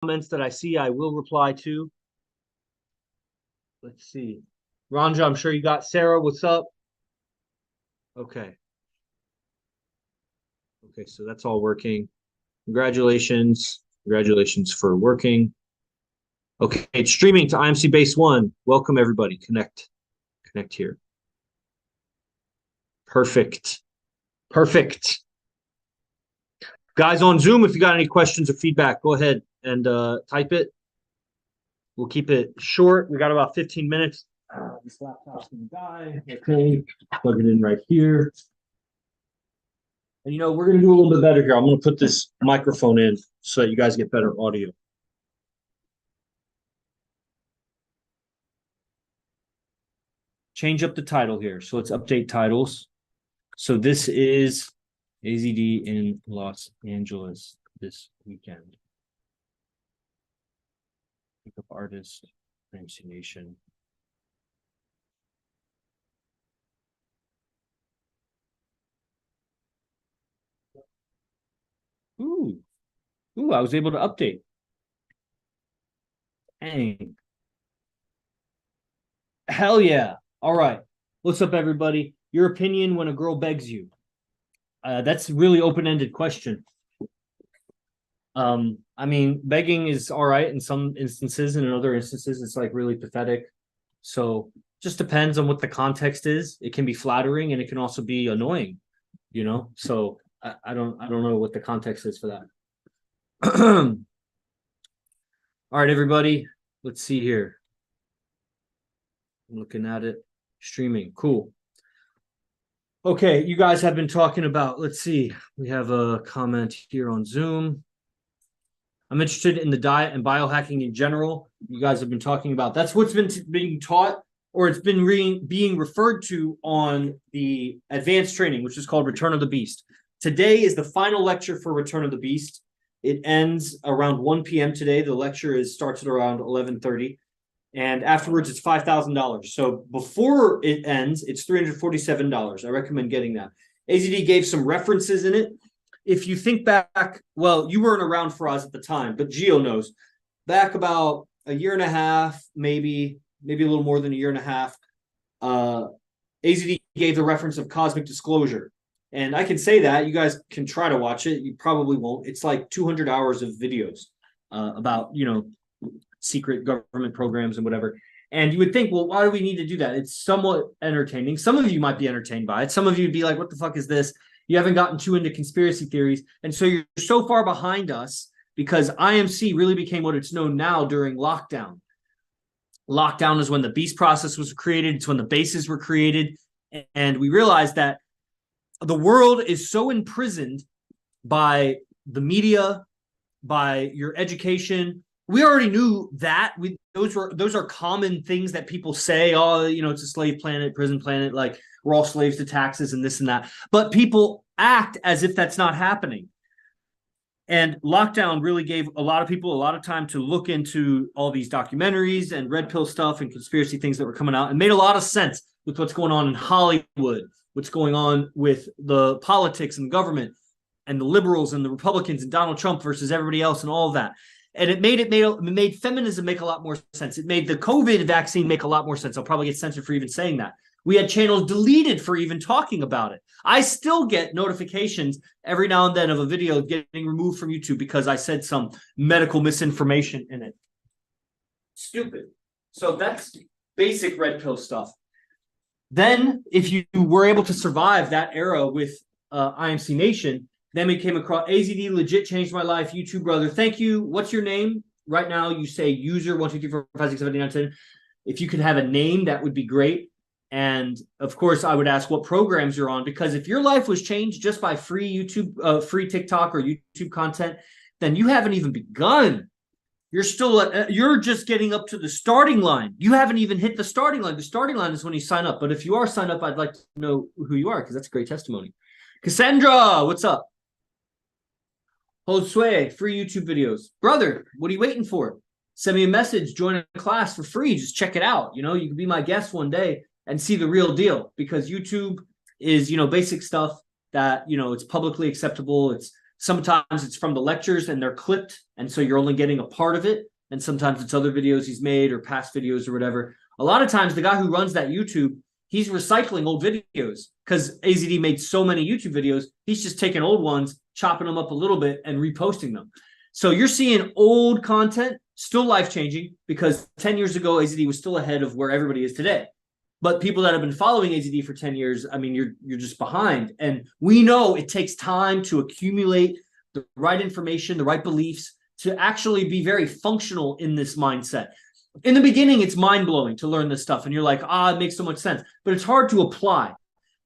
comments that I see, I will reply to. Let's see. Ranja, I'm sure you got Sarah. What's up? Okay. Okay, so that's all working. Congratulations. Congratulations for working. Okay, it's streaming to IMC Base 1. Welcome, everybody. Connect here. Perfect. Perfect. Guys on Zoom, if you got any questions or feedback, go ahead and type it. We'll keep it short. We got about 15 minutes. This laptop's gonna die. Okay, plug it in right here. And we're gonna do a little bit better here. I'm gonna put this microphone in so that you guys get better audio. Change up the title here. So let's update titles. So this is AZD in Los Angeles this weekend. Pick up artist, IMC Nation. Ooh, I was able to update. Dang. Hell yeah. All right. What's up, everybody? Your opinion when a girl begs you. That's a really open-ended question. I mean, begging is all right in some instances, and in other instances, it's like really pathetic. So just depends on what the context is. It can be flattering and it can also be annoying, So I don't know what the context is for that. All right, everybody. Let's see here. I'm looking at it. Streaming. Cool. Okay, you guys have been talking about, let's see. We have a comment here on Zoom. I'm interested in the diet and biohacking in general. You guys have been talking about. That's what's been being taught, or it's been being referred to on the advanced training, which is called Return of the Beast. Today is the final lecture for Return of the Beast. It ends around 1 p.m. today. The lecture starts at around 11:30. And afterwards, it's $5,000. So before it ends, it's $347. I recommend getting that. AZD gave some references in it. If you think back, well, you weren't around for us at the time, but Geo knows. Back about a year and a half, maybe a little more than a year and a half, AZD gave the reference of cosmic disclosure. And I can say that. You guys can try to watch it. You probably won't. It's like 200 hours of videos about, secret government programs and whatever. And you would think, well, why do we need to do that? It's somewhat entertaining. Some of you might be entertained by it. Some of you would be like, what the fuck is this? You haven't gotten too into conspiracy theories. And so you're so far behind us because IMC really became what it's known now during lockdown. Lockdown is when the Beast process was created. It's when the bases were created. And we realized that the world is so imprisoned by the media, by your education. We already knew that. Those are common things that people say. Oh, it's a slave planet, prison planet. Like we're all slaves to taxes and this and that. But people act as if that's not happening. And lockdown really gave a lot of people a lot of time to look into all these documentaries and red pill stuff and conspiracy things that were coming out, and made a lot of sense with what's going on in Hollywood, what's going on with the politics and the government and the liberals and the Republicans and Donald Trump versus everybody else and all of that. And it made feminism make a lot more sense. It made the COVID vaccine make a lot more sense. I'll probably get censored for even saying that. We had channels deleted for even talking about it. I still get notifications every now and then of a video getting removed from YouTube because I said some medical misinformation in it. Stupid. So that's basic red pill stuff. Then, if you were able to survive that era with IMC Nation, then we came across AZD legit changed my life. YouTube brother, thank you. What's your name? Right now, you say user 1, 2, 3, 4, 5, 6, 7, 8, 9, 10. If you could have a name, that would be great. And of course, I would ask what programs you're on, because if your life was changed just by free YouTube, free TikTok or YouTube content, then you haven't even begun. You're still you're just getting up to the starting line. You haven't even hit the starting line. The starting line is when you sign up. But if you are signed up, I'd like to know who you are, because that's a great testimony. Cassandra, what's up? Josue, free YouTube videos. Brother, what are you waiting for? Send me a message, join a class for free. Just check it out. You can be my guest one day and see the real deal, because YouTube is, basic stuff that, it's publicly acceptable. It's Sometimes it's from the lectures and they're clipped, and so you're only getting a part of it. And sometimes it's other videos he's made or past videos or whatever. A lot of times the guy who runs that YouTube, he's recycling old videos because AZD made so many YouTube videos. He's just taking old ones, chopping them up a little bit and reposting them. So you're seeing old content, still life-changing, because 10 years ago, AZD was still ahead of where everybody is today. But people that have been following AZD for 10 years, I mean, you're just behind. And we know it takes time to accumulate the right information, the right beliefs, to actually be very functional in this mindset. In the beginning, it's mind-blowing to learn this stuff. And you're like, it makes so much sense. But it's hard to apply.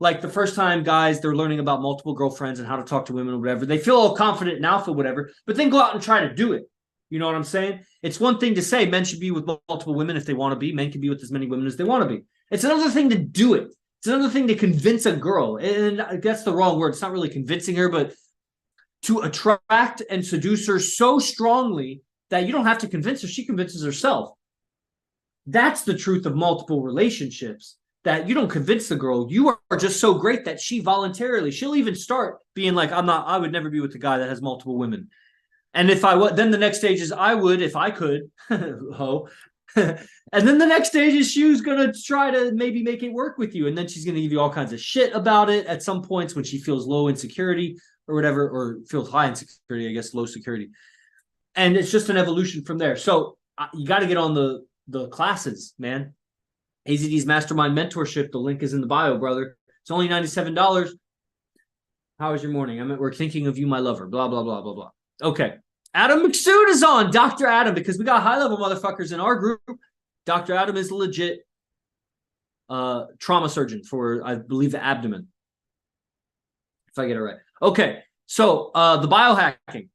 Like the first time guys, they're learning about multiple girlfriends and how to talk to women or whatever. They feel all confident in alpha, whatever, but then go out and try to do it. You know what I'm saying? It's one thing to say men should be with multiple women if they want to be. Men can be with as many women as they want to be. It's another thing to do it. It's another thing to convince a girl. And that's the wrong word. It's not really convincing her, but to attract and seduce her so strongly that you don't have to convince her. She convinces herself. That's the truth of multiple relationships, that you don't convince the girl. You are just so great that she voluntarily, she'll even start being like, I would never be with a guy that has multiple women. And if I would, then the next stage is I would, if I could, ho. And then the next stage is she was going to try to maybe make it work with you. And then she's going to give you all kinds of shit about it at some points when she feels low insecurity or whatever, or feels high insecurity, I guess, low security. And it's just an evolution from there. So you got to get on the classes, man. AZD's Mastermind Mentorship. The link is in the bio, brother. It's only $97. How was your morning? We're thinking of you, my lover. Blah, blah, blah, blah, blah. Okay. Adam McSoon is on. Dr. Adam, because we got high-level motherfuckers in our group. Dr. Adam is legit trauma surgeon for, I believe, the abdomen. If I get it right. Okay. So the biohacking.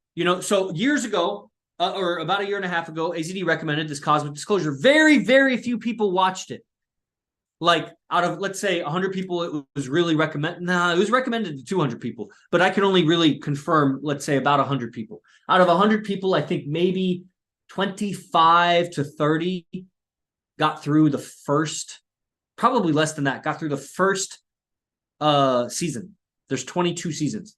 So years ago, or about a year and a half ago, AZD recommended this cosmic disclosure. Very, very few people watched it. Like out of, let's say, 100 people, it was really recommended. It was recommended to 200 people. But I can only really confirm, let's say, about 100 people. Out of 100 people, I think maybe 25 to 30 got through the first, probably less than that, got through the first season. There's 22 seasons.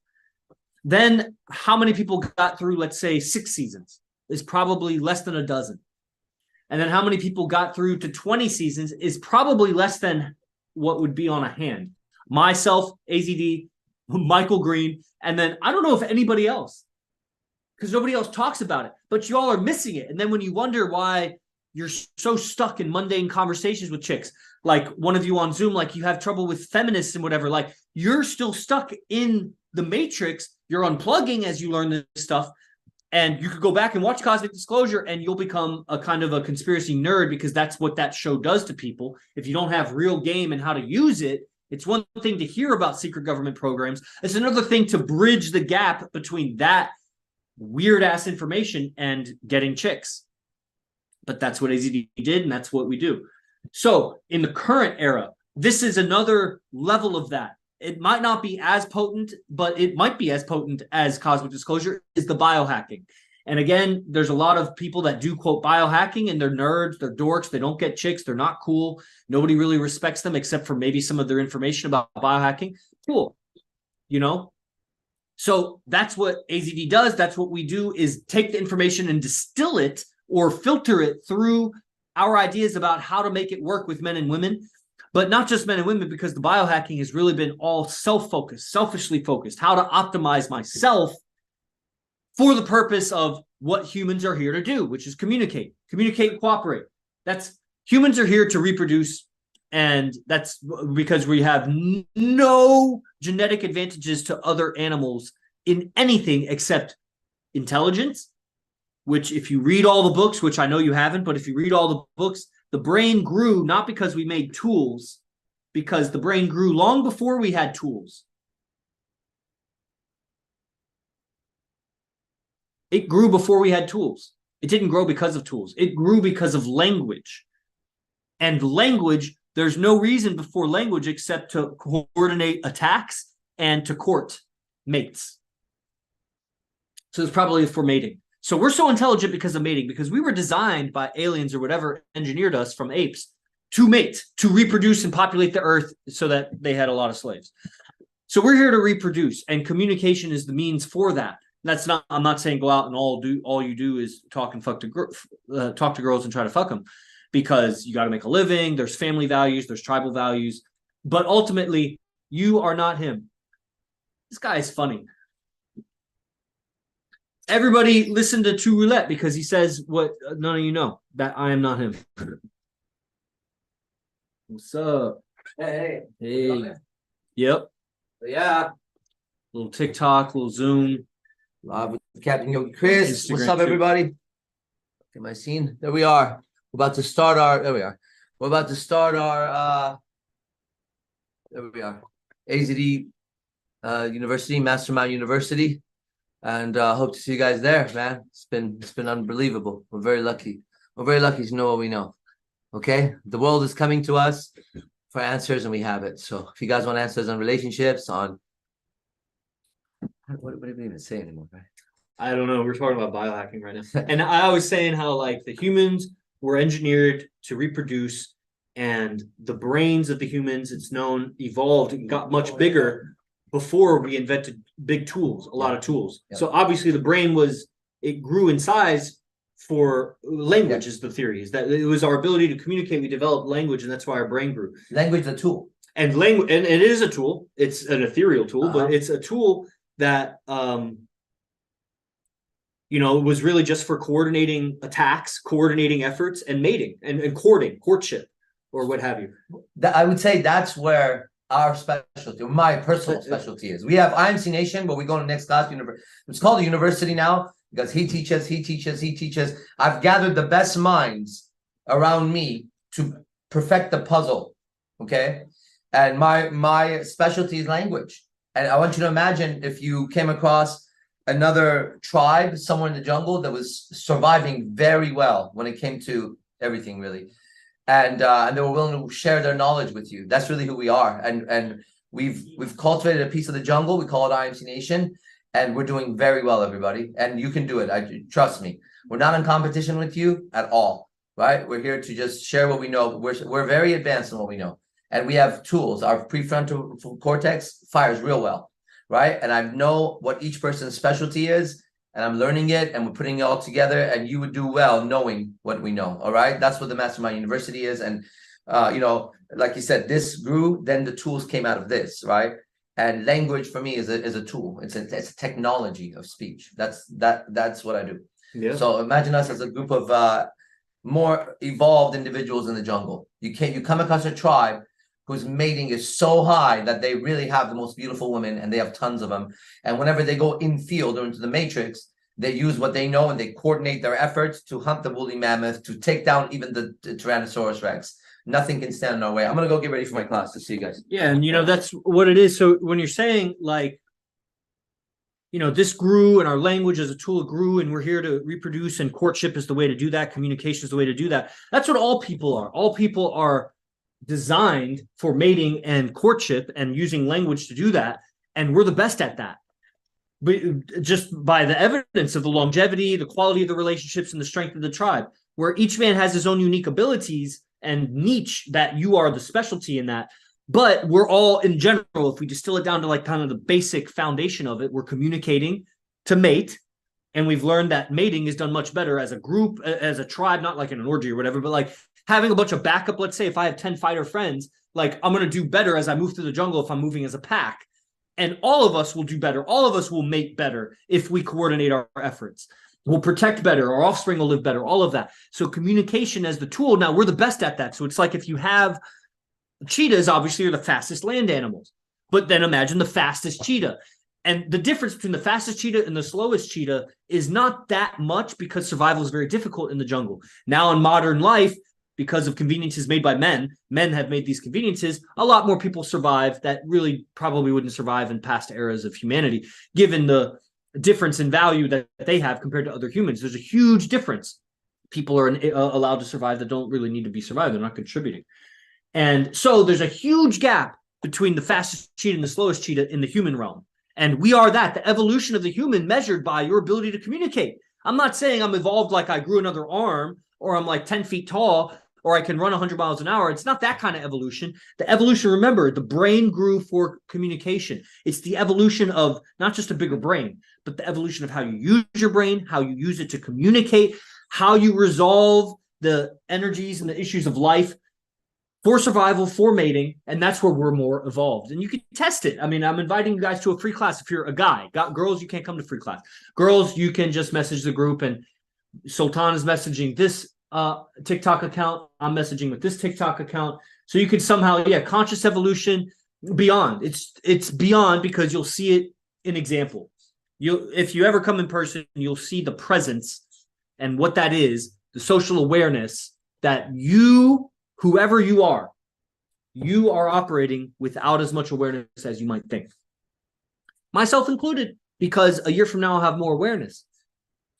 Then how many people got through, let's say, 6 seasons? Is probably less than a dozen. And then how many people got through to 20 seasons is probably less than what would be on a hand. Myself, AZD, Michael Green, and then I don't know if anybody else, because nobody else talks about it, but you all are missing it. And then when you wonder why you're so stuck in mundane conversations with chicks, like one of you on Zoom, like you have trouble with feminists and whatever, like you're still stuck in the matrix. You're unplugging as you learn this stuff. And you could go back and watch Cosmic Disclosure and you'll become a kind of a conspiracy nerd, because that's what that show does to people. If you don't have real game and how to use it, it's one thing to hear about secret government programs. It's another thing to bridge the gap between that weird ass information and getting chicks. But that's what AZD did, and that's what we do. So in the current era, this is another level of that. It might not be as potent, but it might be as potent as Cosmic Disclosure, is the biohacking. And again, there's a lot of people that do quote biohacking, and they're nerds, they're dorks, they don't get chicks, they're not cool. Nobody really respects them except for maybe some of their information about biohacking. Cool. So that's what AZD does. That's what we do, is take the information and distill it or filter it through our ideas about how to make it work with men and women. But not just men and women, because the biohacking has really been all self-focused, selfishly focused, how to optimize myself for the purpose of what humans are here to do, which is communicate and cooperate. Humans are here to reproduce, and that's because we have no genetic advantages to other animals in anything except intelligence, which if you read all the books, which I know you haven't, but if you read all the books, the brain grew not because we made tools, because the brain grew long before we had tools. It grew before we had tools. It didn't grow because of tools. It grew because of language. And language, there's no reason before language except to coordinate attacks and to court mates. So it's probably for mating. So we're so intelligent because of mating, because we were designed by aliens or whatever engineered us from apes to mate, to reproduce and populate the earth so that they had a lot of slaves. So we're here to reproduce, and communication is the means for that. That's not. I'm not saying go out and all you do is talk and talk to girls and try to fuck them, because you got to make a living. There's family values. There's tribal values. But ultimately, you are not him. This guy is funny. Everybody listen to True Roulette because he says what none of you know, that I am not him. What's up? Hey. Yep. Yeah. Little TikTok, little Zoom. Live with Captain Yogi Chris. Instagram What's up, too. everybody? Am I seen? There we are. We're about to start our. There we are. We're about to start our. There we are. AZD University, Mastermind University, and hope to see you guys there, man. It's been unbelievable. We're very lucky. We're very lucky to know what we know. Okay, the world is coming to us for answers, and we have it. So if you guys want answers on relationships, on what do we even say anymore, right? I don't know. We're talking about biohacking right now. And I was saying how like the humans were engineered to reproduce, and the brains of the humans, it's known, evolved and got much bigger before we invented big tools, a lot of tools. So obviously the brain it grew in size for language is the theory, is that it was our ability to communicate. We developed language, and that's why our brain grew. Language is a tool. And language, and it is a tool. It's an ethereal tool, but it's a tool that it was really just for coordinating attacks, coordinating efforts, and mating and courtship, or what have you. I would say that's where our specialty, my personal specialty is. We have IMC Nation, but we go to the next class. It's called a university now because he teaches. I've gathered the best minds around me to perfect the puzzle. Okay. And my specialty is language. And I want you to imagine if you came across another tribe somewhere in the jungle that was surviving very well when it came to everything, really. And they were willing to share their knowledge with you. That's really who we are. And we've cultivated a piece of the jungle. We call it IMC Nation. And we're doing very well, everybody. And you can do it. Trust me. We're not in competition with you at all, right? We're here to just share what we know. We're very advanced in what we know. And we have tools. Our prefrontal cortex fires real well, right? And I know what each person's specialty is, and I'm learning it, and we're putting it all together, and you would do well knowing what we know, all right? That's what the Mastermind University is. And, like you said, this grew, then the tools came out of this, right? And language for me is a tool. It's a technology of speech. That's what I do. Yeah. So imagine us as a group of more evolved individuals in the jungle. You come across a tribe whose mating is so high that they really have the most beautiful women, and they have tons of them. And whenever they go in field or into the matrix, they use what they know, and they coordinate their efforts to hunt the woolly mammoth, to take down even the Tyrannosaurus Rex. Nothing can stand in our way. I'm going to go get ready for my class to see you guys. Yeah, and that's what it is. So when you're saying like, this grew, and our language as a tool grew, and we're here to reproduce, and courtship is the way to do that. Communication is the way to do that. That's what all people are. All people are designed for mating and courtship, and using language to do that, and we're the best at that. But just by the evidence of the longevity, the quality of the relationships, and the strength of the tribe, where each man has his own unique abilities and niche, that you are the specialty in that. But we're all, in general, if we distill it down to like kind of the basic foundation of it, we're communicating to mate. And we've learned that mating is done much better as a group, as a tribe, not like in an orgy or whatever, but like having a bunch of backup. Let's say if I have 10 fighter friends, like I'm going to do better as I move through the jungle if I'm moving as a pack. And all of us will do better. All of us will mate better if we coordinate our efforts. We'll protect better. Our offspring will live better. All of that. So communication as the tool. Now we're the best at that. So it's like if you have cheetahs, obviously are the fastest land animals. But then imagine the fastest cheetah. And the difference between the fastest cheetah and the slowest cheetah is not that much, because survival is very difficult in the jungle. Now in modern life, because of conveniences made by men have made these conveniences, a lot more people survive that really probably wouldn't survive in past eras of humanity, given the difference in value that they have compared to other humans. There's a huge difference. People are allowed to survive that don't really need to be survived. They're not contributing. And so there's a huge gap between the fastest cheetah and the slowest cheetah in the human realm. And we are that, the evolution of the human measured by your ability to communicate. I'm not saying I'm evolved like I grew another arm, or I'm like 10 feet tall. or I can run 100 miles an hour. It's not that kind of evolution. The evolution, remember, the brain grew for communication. It's the evolution of not just a bigger brain, but the evolution of how you use your brain, how you use it to communicate, how you resolve the energies and the issues of life for survival, for mating, and that's where we're more evolved. And you can test it. I mean, I'm inviting you guys to a free class if you're a guy. Girls, you can't come to free class. Girls, you can just message the group, and Sultan is messaging this TikTok account. I'm messaging with this TikTok account. So you could somehow, conscious evolution beyond. It's beyond, because you'll see it in example. If you ever come in person, you'll see the presence and what that is, the social awareness that whoever you are operating without as much awareness as you might think. Myself included, because a year from now I'll have more awareness.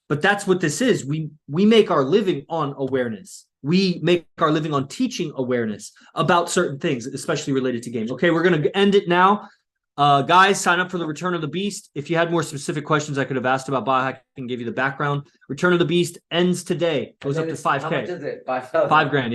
But that's what this is. We make our living on awareness. We make our living on teaching awareness about certain things, especially related to games. Okay, we're going to end it now. Guys, sign up for the Return of the Beast. If you had more specific questions I could have asked about biohacking and give you the background. Return of the Beast ends today. Goes up to 5K. How much is it? 5 grand. Yeah.